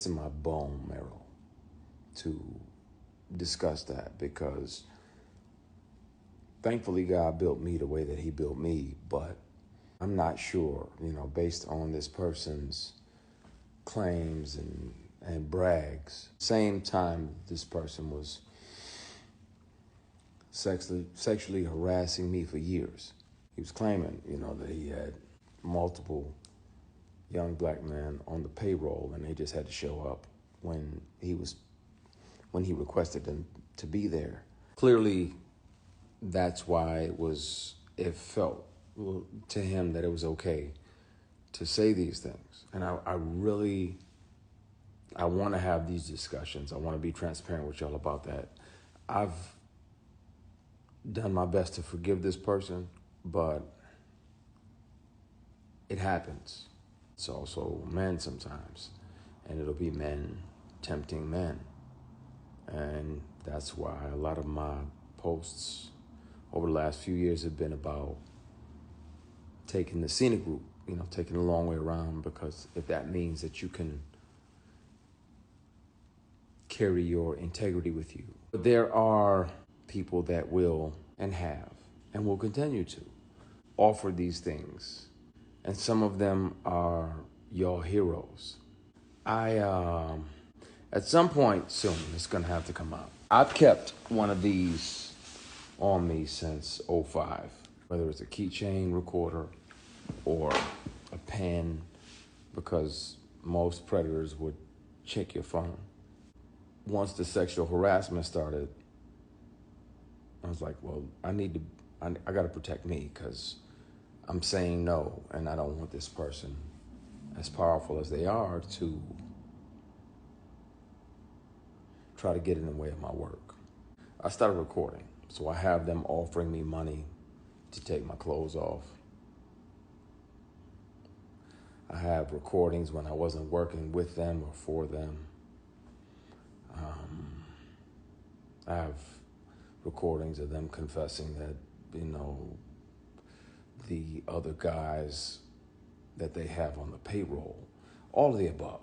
It's in my bone marrow to discuss that, because thankfully God built me the way that he built me, but I'm not sure, based on this person's claims and brags. Same time this person was sexually harassing me for years. He was claiming, that he had multiple young black men on the payroll, and they just had to show up when he requested them to be there. Clearly, that's why it felt to him that it was okay to say these things. And I want to have these discussions. I want to be transparent with y'all about that. I've done my best to forgive this person, but it happens. It's also men sometimes, and it'll be men tempting men. And that's why a lot of my posts over the last few years have been about taking the scenic route, taking the long way around, because if that means that you can carry your integrity with you. But there are people that will and have and will continue to offer these things. And some of them are your heroes. At some point soon, it's going to have to come out. I've kept one of these on me since '05, whether it's a keychain recorder or a pen, because most predators would check your phone. Once the sexual harassment started, I was like, well, I got to protect me, because I'm saying no, and I don't want this person, as powerful as they are, to try to get in the way of my work. I started recording, so I have them offering me money to take my clothes off. I have recordings when I wasn't working with them or for them. I have recordings of them confessing that, the other guys that they have on the payroll, all of the above.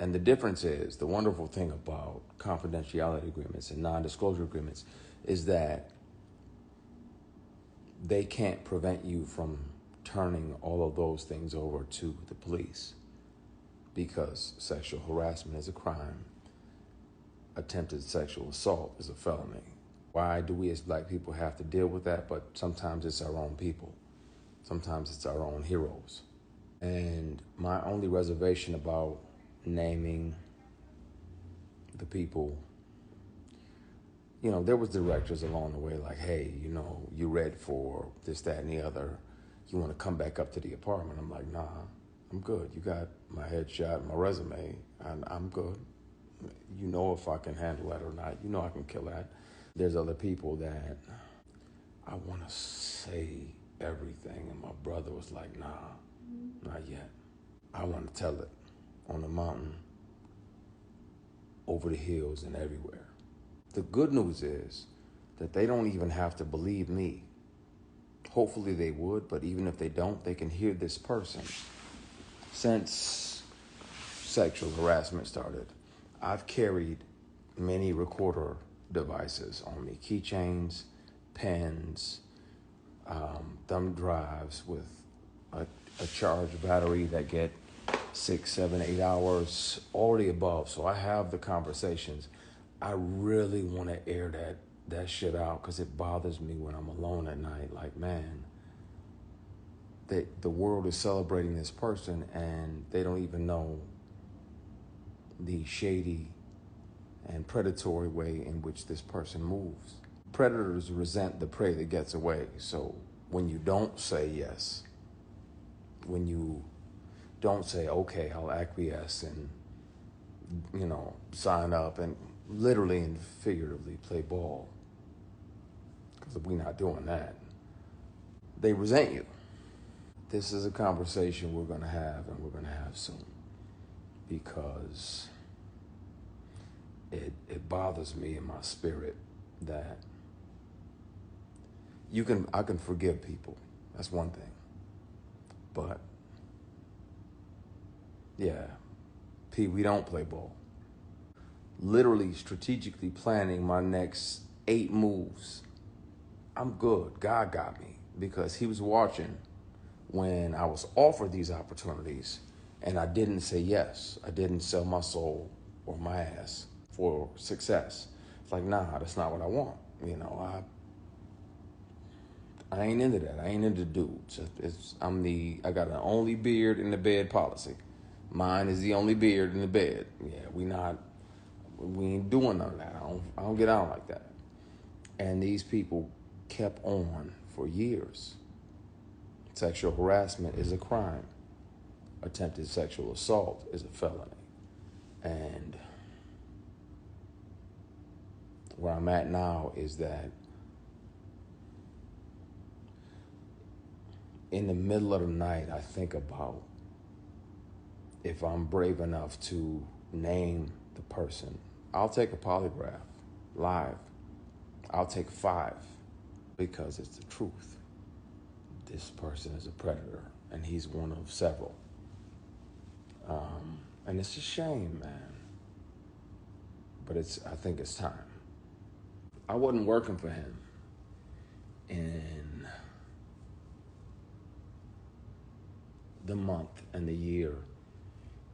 And the difference is, the wonderful thing about confidentiality agreements and non-disclosure agreements is that they can't prevent you from turning all of those things over to the police, because sexual harassment is a crime. Attempted sexual assault is a felony. Why do we as black people have to deal with that? But sometimes it's our own people. Sometimes it's our own heroes. And my only reservation about naming the people, there was directors along the way like, hey, you read for this, that, and the other. You want to come back up to the apartment? I'm like, nah, I'm good. You got my headshot, my resume, and I'm good. If I can handle that or not. I can kill that. There's other people that I want to say everything, and my brother was like, nah, not yet. I want to tell it on the mountain, over the hills, and everywhere. The good news is that they don't even have to believe me. Hopefully they would, but even if they don't, they can hear this person. Since sexual harassment started, I've carried many recorder devices on me: keychains, pens, thumb drives with a charged battery that get 6, 7, 8 hours, all the above. So I have the conversations. I really want to air that shit out, because it bothers me when I'm alone at night. Like, man, the world is celebrating this person, and they don't even know the shady and predatory way in which this person moves. Predators resent the prey that gets away. So when you don't say yes, when you don't say, okay, I'll acquiesce and, sign up and literally and figuratively play ball, because if we're not doing that, they resent you. This is a conversation we're going to have, and we're going to have soon, because it bothers me in my spirit that I can forgive people. That's one thing. But yeah, P, we don't play ball. Literally strategically planning my next 8 moves. I'm good. God got me because he was watching when I was offered these opportunities and I didn't say yes. I didn't sell my soul or my ass for success. It's like, nah, that's not what I want. You know, I ain't into that. I ain't into dudes. I got an only beard in the bed policy. Mine is the only beard in the bed. Yeah, we ain't doing none of that. I don't get out like that. And these people kept on for years. Sexual harassment is a crime. Attempted sexual assault is a felony. And where I'm at now is that in the middle of the night, I think about if I'm brave enough to name the person. I'll take a polygraph live. I'll take 5 because it's the truth. This person is a predator and he's one of several. And it's a shame, man. But I think it's time. I wasn't working for him in the month and the year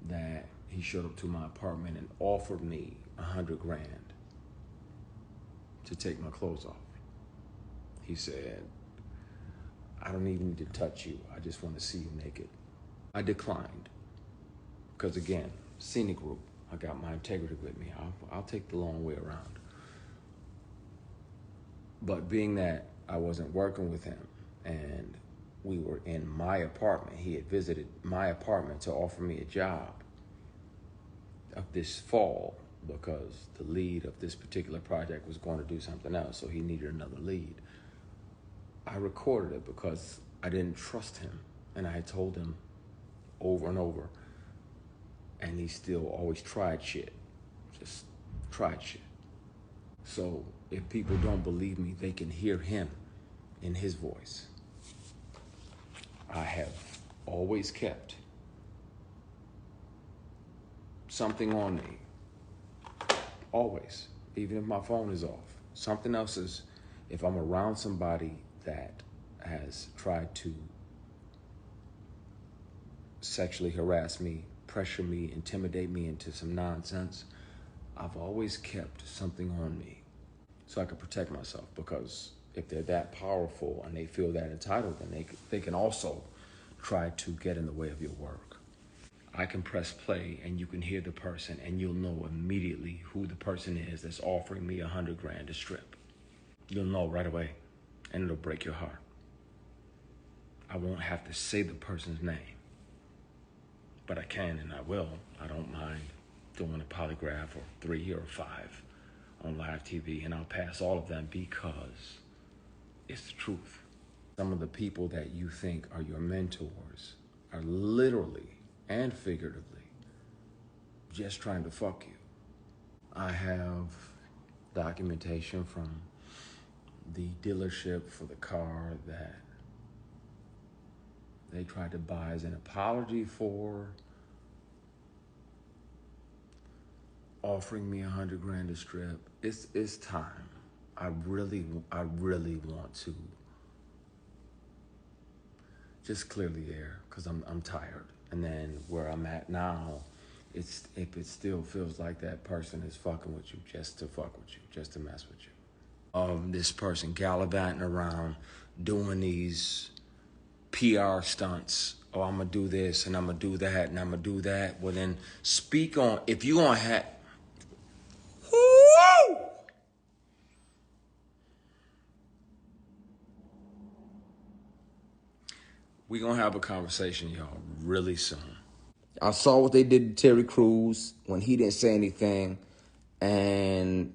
that he showed up to my apartment and offered me $100 grand to take my clothes off. He said, I don't even need to touch you. I just want to see you naked. I declined. Because again, scenic group, I got my integrity with me. I'll take the long way around. But being that I wasn't working with him and we were in my apartment, he had visited my apartment to offer me a job of this fall because the lead of this particular project was going to do something else, so he needed another lead. I recorded it because I didn't trust him, and I had told him over and over, and he still always tried shit. Just tried shit. So if people don't believe me, they can hear him in his voice. I have always kept something on me. Always. Even if my phone is off. Something else is, if I'm around somebody that has tried to sexually harass me, pressure me, intimidate me into some nonsense, I've always kept something on me so I can protect myself, because if they're that powerful and they feel that entitled, then they can also try to get in the way of your work. I can press play and you can hear the person and you'll know immediately who the person is that's offering me $100 grand to strip. You'll know right away, and it'll break your heart. I won't have to say the person's name, but I can and I will. I don't mind doing a polygraph or 3 or 5 on live TV, and I'll pass all of them because it's the truth. Some of the people that you think are your mentors are literally and figuratively just trying to fuck you. I have documentation from the dealership for the car that they tried to buy as an apology for offering me $100 grand to strip. It's time. I really want to just clear the air because I'm tired. And then where I'm at now, if it still feels like that person is fucking with you just to fuck with you, just to mess with you. This person gallivanting around doing these PR stunts. Oh, I'm gonna do this and I'm gonna do that and I'm gonna do that. Well, then speak on, if you gonna have, we gonna have a conversation, y'all, really soon. I saw what they did to Terry Crews when he didn't say anything. And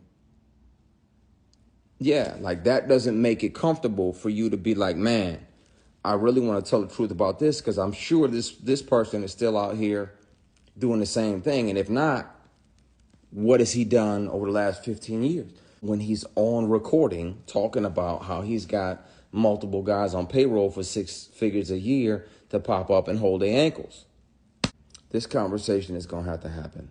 yeah, like that doesn't make it comfortable for you to be like, man, I really want to tell the truth about this because I'm sure this person is still out here doing the same thing. And if not, what has he done over the last 15 years? When he's on recording talking about how he's got multiple guys on payroll for 6 figures a year to pop up and hold their ankles. This conversation is going to have to happen.